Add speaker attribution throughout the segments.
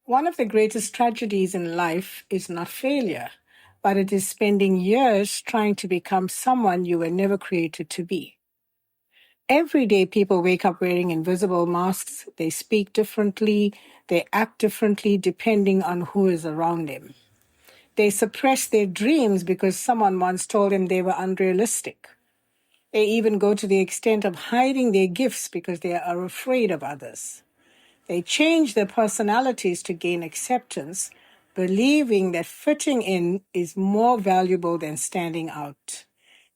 Speaker 1: One of the greatest tragedies in life is not failure, but it is spending years trying to become someone you were never created to be. Every day, people wake up wearing invisible masks. They speak differently. They act differently depending on who is around them. They suppress their dreams because someone once told them they were unrealistic. They even go to the extent of hiding their gifts because they are afraid of others. They change their personalities to gain acceptance, believing that fitting in is more valuable than standing out.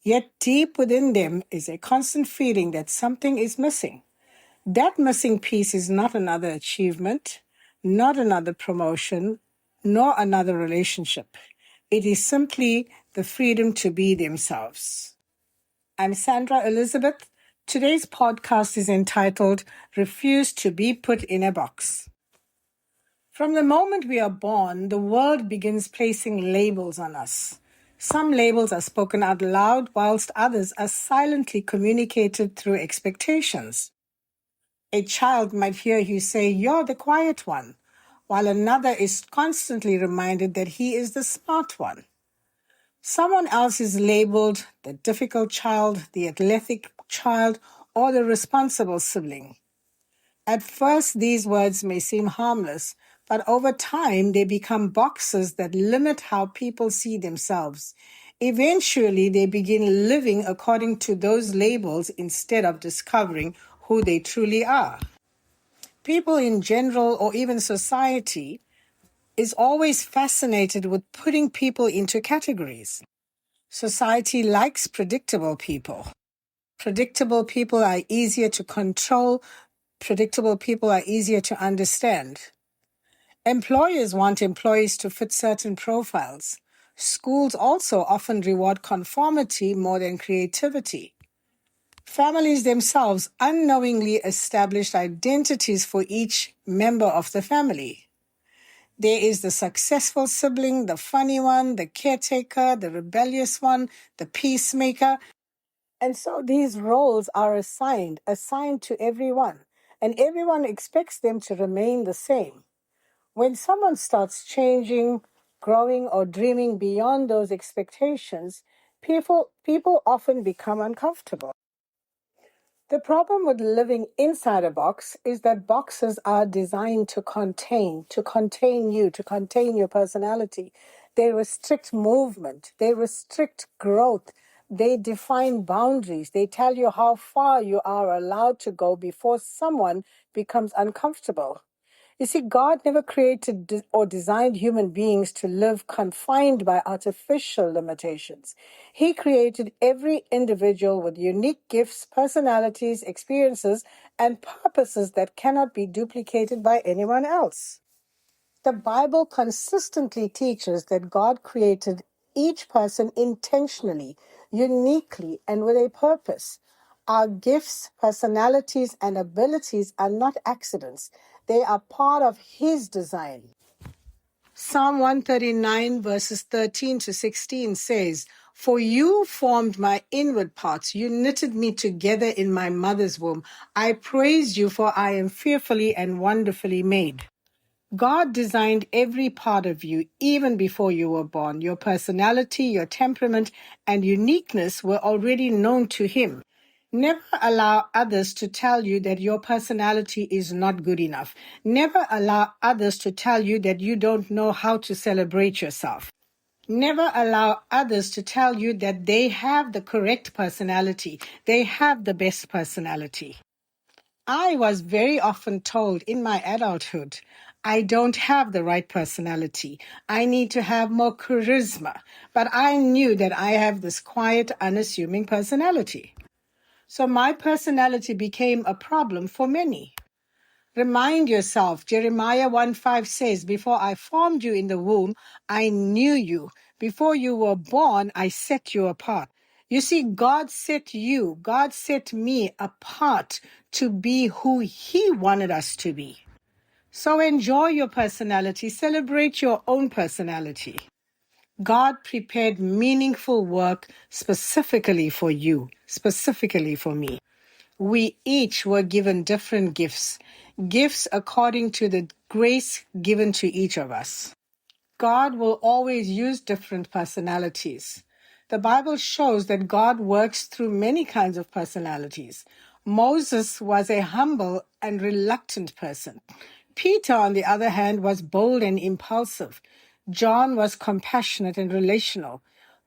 Speaker 1: Yet deep within them is a constant feeling that something is missing. That missing piece is not another achievement, not another promotion, nor another relationship. It is simply the freedom to be themselves. I'm Sandra Elizabeth. Today's podcast is entitled Refuse to be Put in a Box. From the moment we are born, the world begins placing labels on us. Some labels are spoken out loud, whilst others are silently communicated through expectations. A child might hear you say, "You're the quiet one," while another is constantly reminded that he is the smart one. Someone else is labeled the difficult child, the athletic child, or the responsible sibling. At first, these words may seem harmless, but over time, they become boxes that limit how people see themselves. Eventually, they begin living according to those labels instead of discovering who they truly are. People in general, or even society, is always fascinated with putting people into categories. Society likes predictable people. Predictable people are easier to control. Predictable people are easier to understand. Employers want employees to fit certain profiles. Schools also often reward conformity more than creativity. Families themselves unknowingly established identities for each member of the family. There is the successful sibling, the funny one, the caretaker, the rebellious one, the peacemaker. And so these roles are assigned to everyone, and everyone expects them to remain the same. When someone starts changing, growing, or dreaming beyond those expectations, people often become uncomfortable. The problem with living inside a box is that boxes are designed to contain you, to contain your personality. They restrict movement, they restrict growth, they define boundaries, they tell you how far you are allowed to go before someone becomes uncomfortable. You see, God never created or designed human beings to live confined by artificial limitations. He created every individual with unique gifts, personalities, experiences, and purposes that cannot be duplicated by anyone else. The Bible consistently teaches that God created each person intentionally, uniquely, and with a purpose. Our gifts, personalities, and abilities are not accidents. They are part of His design. Psalm 139 verses 13 to 16 says, "For you formed my inward parts. You knitted me together in my mother's womb. I praise you, for I am fearfully and wonderfully made." God designed every part of you even before you were born. Your personality, your temperament, and uniqueness were already known to Him. Never allow others to tell you that your personality is not good enough. Never allow others to tell you that you don't know how to celebrate yourself. Never allow others to tell you that they have the correct personality. They have the best personality. I was very often told in my adulthood, I don't have the right personality. I need to have more charisma. But I knew that I have this quiet, unassuming personality. So my personality became a problem for many. Remind yourself, Jeremiah 1:5 says, "Before I formed you in the womb, I knew you. Before you were born, I set you apart." You see, God set me apart to be who He wanted us to be. So enjoy your personality. Celebrate your own personality. God prepared meaningful work specifically for you, specifically for me. We each were given different gifts. gifts according to the grace given to each of us. God will always use different personalities. The Bible shows that God works through many kinds of personalities. Moses was a humble and reluctant person. Peter, on the other hand, was bold and impulsive. John was compassionate and relational.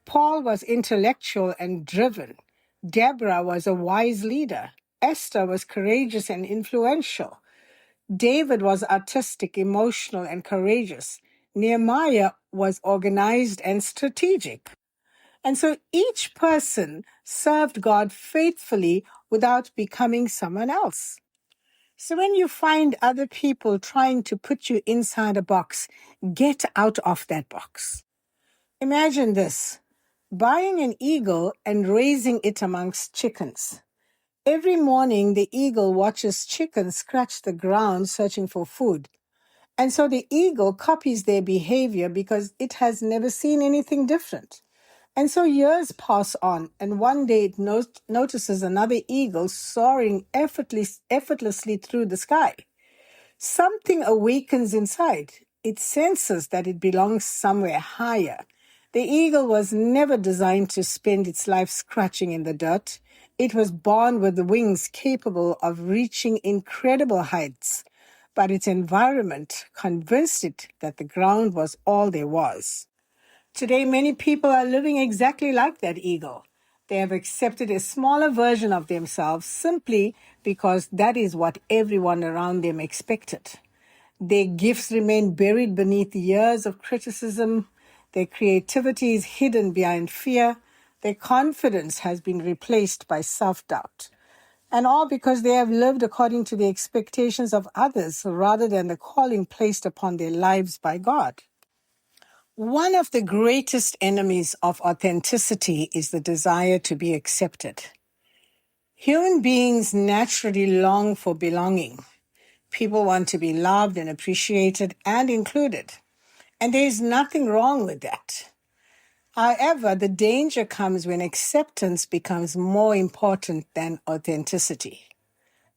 Speaker 1: Paul was intellectual and driven. Deborah was a wise leader. Esther was courageous and influential. David was artistic, emotional, and courageous. Nehemiah was organized and strategic. And so each person served God faithfully without becoming someone else. So when you find other people trying to put you inside a box, get out of that box. Imagine this, buying an eagle and raising it amongst chickens. Every morning, the eagle watches chickens scratch the ground searching for food. And so the eagle copies their behavior because it has never seen anything different. And so years pass on, and one day it notices another eagle soaring effortlessly through the sky. Something awakens inside. It senses that it belongs somewhere higher. The eagle was never designed to spend its life scratching in the dirt. It was born with wings capable of reaching incredible heights, but its environment convinced it that the ground was all there was. Today, many people are living exactly like that eagle. They have accepted a smaller version of themselves simply because that is what everyone around them expected. Their gifts remain buried beneath years of criticism. Their creativity is hidden behind fear. Their confidence has been replaced by self-doubt. And all because they have lived according to the expectations of others rather than the calling placed upon their lives by God. One of the greatest enemies of authenticity is the desire to be accepted. Human beings naturally long for belonging. People want to be loved and appreciated and included. And there is nothing wrong with that. However, the danger comes when acceptance becomes more important than authenticity.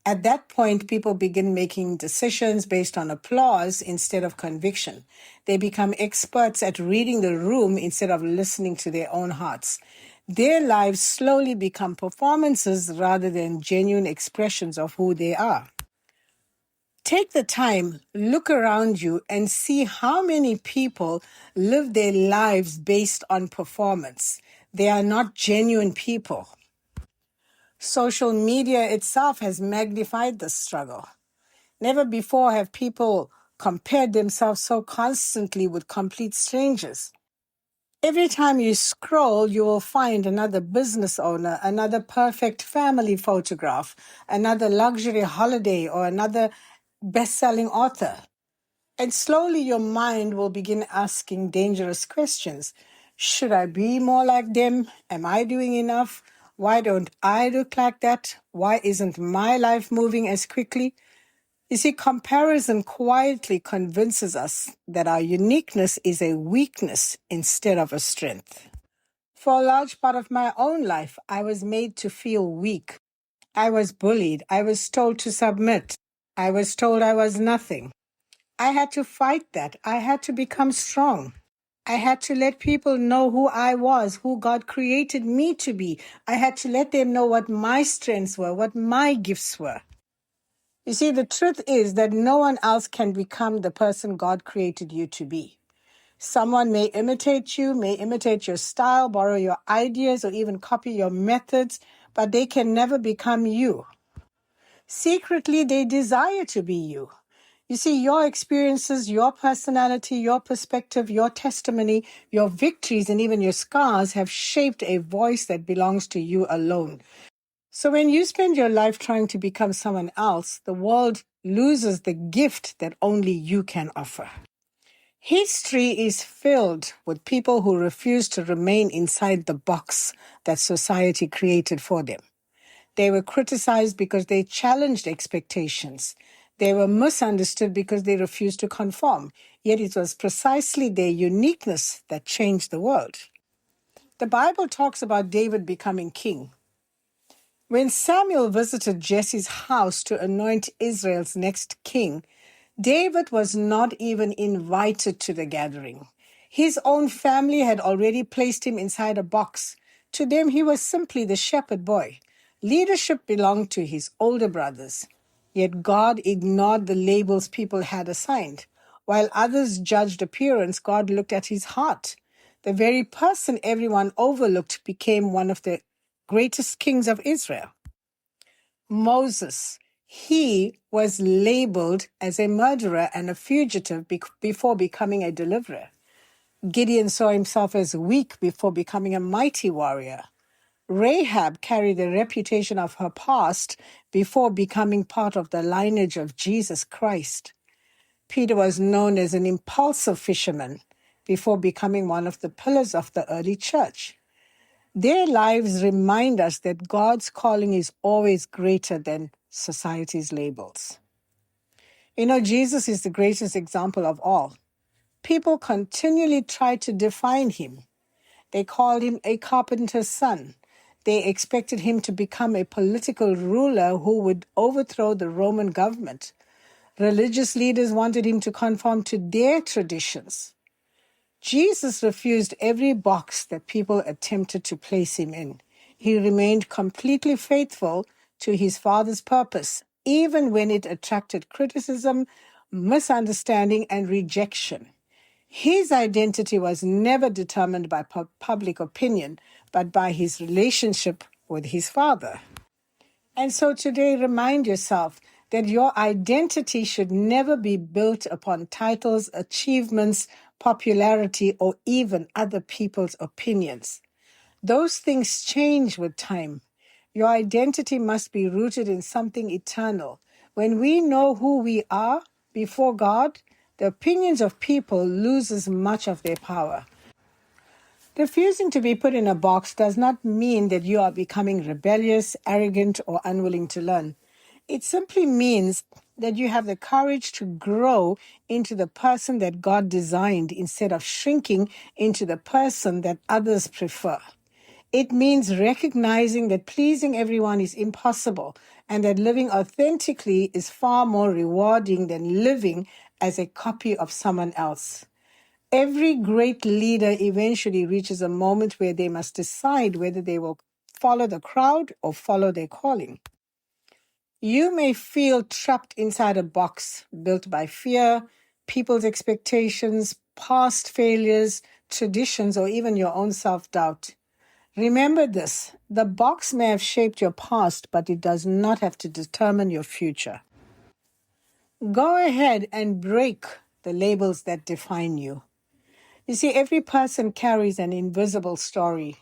Speaker 1: At that point, people begin making decisions based on applause instead of conviction. They become experts at reading the room instead of listening to their own hearts. Their lives slowly become performances rather than genuine expressions of who they are. Take the time, look around you, and see how many people live their lives based on performance. They are not genuine people. Social media itself has magnified the struggle. Never before have people compared themselves so constantly with complete strangers. Every time you scroll, you will find another business owner, another perfect family photograph, another luxury holiday, or another best-selling author. And slowly your mind will begin asking dangerous questions. Should I be more like them? Am I doing enough? Why don't I look like that? Why isn't my life moving as quickly? You see, comparison quietly convinces us that our uniqueness is a weakness instead of a strength. For a large part of my own life, I was made to feel weak. I was bullied. I was told to submit. I was told I was nothing. I had to fight that. I had to become strong. I had to let people know who I was, who God created me to be. I had to let them know what my strengths were, what my gifts were. You see, the truth is that no one else can become the person God created you to be. Someone may imitate you, may imitate your style, borrow your ideas, or even copy your methods, but they can never become you. Secretly, they desire to be you. You see, your experiences, your personality, your perspective, your testimony, your victories, and even your scars have shaped a voice that belongs to you alone. So when you spend your life trying to become someone else, the world loses the gift that only you can offer. History is filled with people who refuse to remain inside the box that society created for them. They were criticized because they challenged expectations. They were misunderstood because they refused to conform. Yet it was precisely their uniqueness that changed the world. The Bible talks about David becoming king. When Samuel visited Jesse's house to anoint Israel's next king, David was not even invited to the gathering. His own family had already placed him inside a box. To them, he was simply the shepherd boy. Leadership belonged to his older brothers. Yet God ignored the labels people had assigned. While others judged appearance, God looked at his heart. The very person everyone overlooked became one of the greatest kings of Israel. Moses, he was labeled as a murderer and a fugitive before becoming a deliverer. Gideon saw himself as weak before becoming a mighty warrior. Rahab carried the reputation of her past before becoming part of the lineage of Jesus Christ. Peter was known as an impulsive fisherman before becoming one of the pillars of the early church. Their lives remind us that God's calling is always greater than society's labels. You know, Jesus is the greatest example of all. People continually tried to define him. They called him a carpenter's son. They expected him to become a political ruler who would overthrow the Roman government. Religious leaders wanted him to conform to their traditions. Jesus refused every box that people attempted to place him in. He remained completely faithful to his Father's purpose, even when it attracted criticism, misunderstanding, and rejection. His identity was never determined by public opinion, but by his relationship with his Father. And so today, remind yourself that your identity should never be built upon titles, achievements, popularity, or even other people's opinions. Those things change with time. Your identity must be rooted in something eternal. When we know who we are before God, the opinions of people loses much of their power. Refusing to be put in a box does not mean that you are becoming rebellious, arrogant, or unwilling to learn. It simply means that you have the courage to grow into the person that God designed instead of shrinking into the person that others prefer. It means recognizing that pleasing everyone is impossible and that living authentically is far more rewarding than living as a copy of someone else. Every great leader eventually reaches a moment where they must decide whether they will follow the crowd or follow their calling. You may feel trapped inside a box built by fear, people's expectations, past failures, traditions, or even your own self-doubt. Remember this, the box may have shaped your past, but it does not have to determine your future. Go ahead and break the labels that define you. You see, every person carries an invisible story.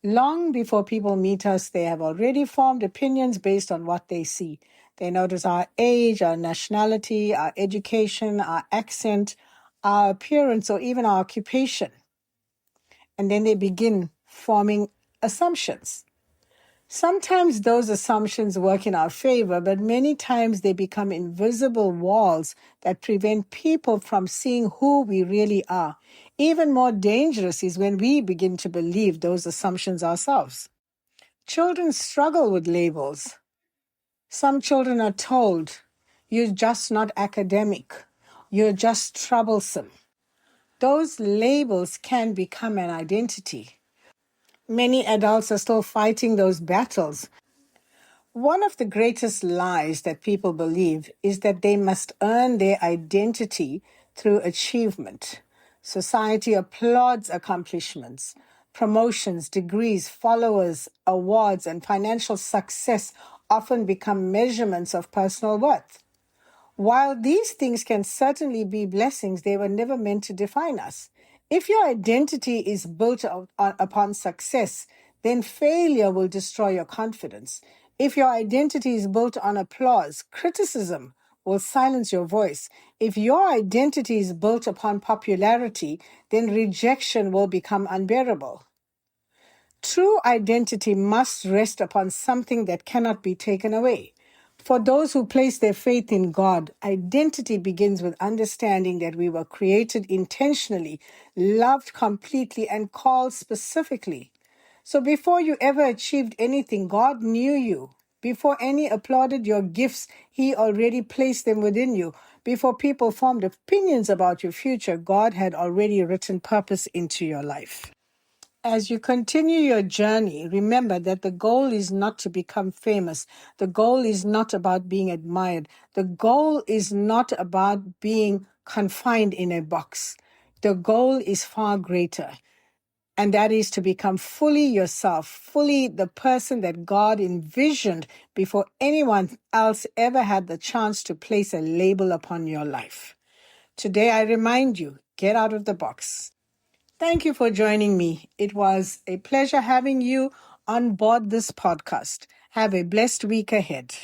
Speaker 1: Long before people meet us, they have already formed opinions based on what they see. They notice our age, our nationality, our education, our accent, our appearance, or even our occupation. And then they begin forming assumptions. Sometimes those assumptions work in our favor, but many times they become invisible walls that prevent people from seeing who we really are. Even more dangerous is when we begin to believe those assumptions ourselves. Children struggle with labels. Some children are told, "You're just not academic. You're just troublesome." Those labels can become an identity. Many adults are still fighting those battles. One of the greatest lies that people believe is that they must earn their identity through achievement. Society applauds accomplishments, promotions, degrees, followers, awards, and financial success often become measurements of personal worth. While these things can certainly be blessings, they were never meant to define us. If your identity is built upon success, then failure will destroy your confidence. If your identity is built on applause, criticism will silence your voice. If your identity is built upon popularity, then rejection will become unbearable. True identity must rest upon something that cannot be taken away. For those who place their faith in God, identity begins with understanding that we were created intentionally, loved completely, and called specifically. So before you ever achieved anything, God knew you. Before any applauded your gifts, He already placed them within you. Before people formed opinions about your future, God had already written purpose into your life. As you continue your journey, remember that the goal is not to become famous. The goal is not about being admired. The goal is not about being confined in a box. The goal is far greater. And that is to become fully yourself, fully the person that God envisioned before anyone else ever had the chance to place a label upon your life. Today, I remind you, get out of the box. Thank you for joining me. It was a pleasure having you on board this podcast. Have a blessed week ahead.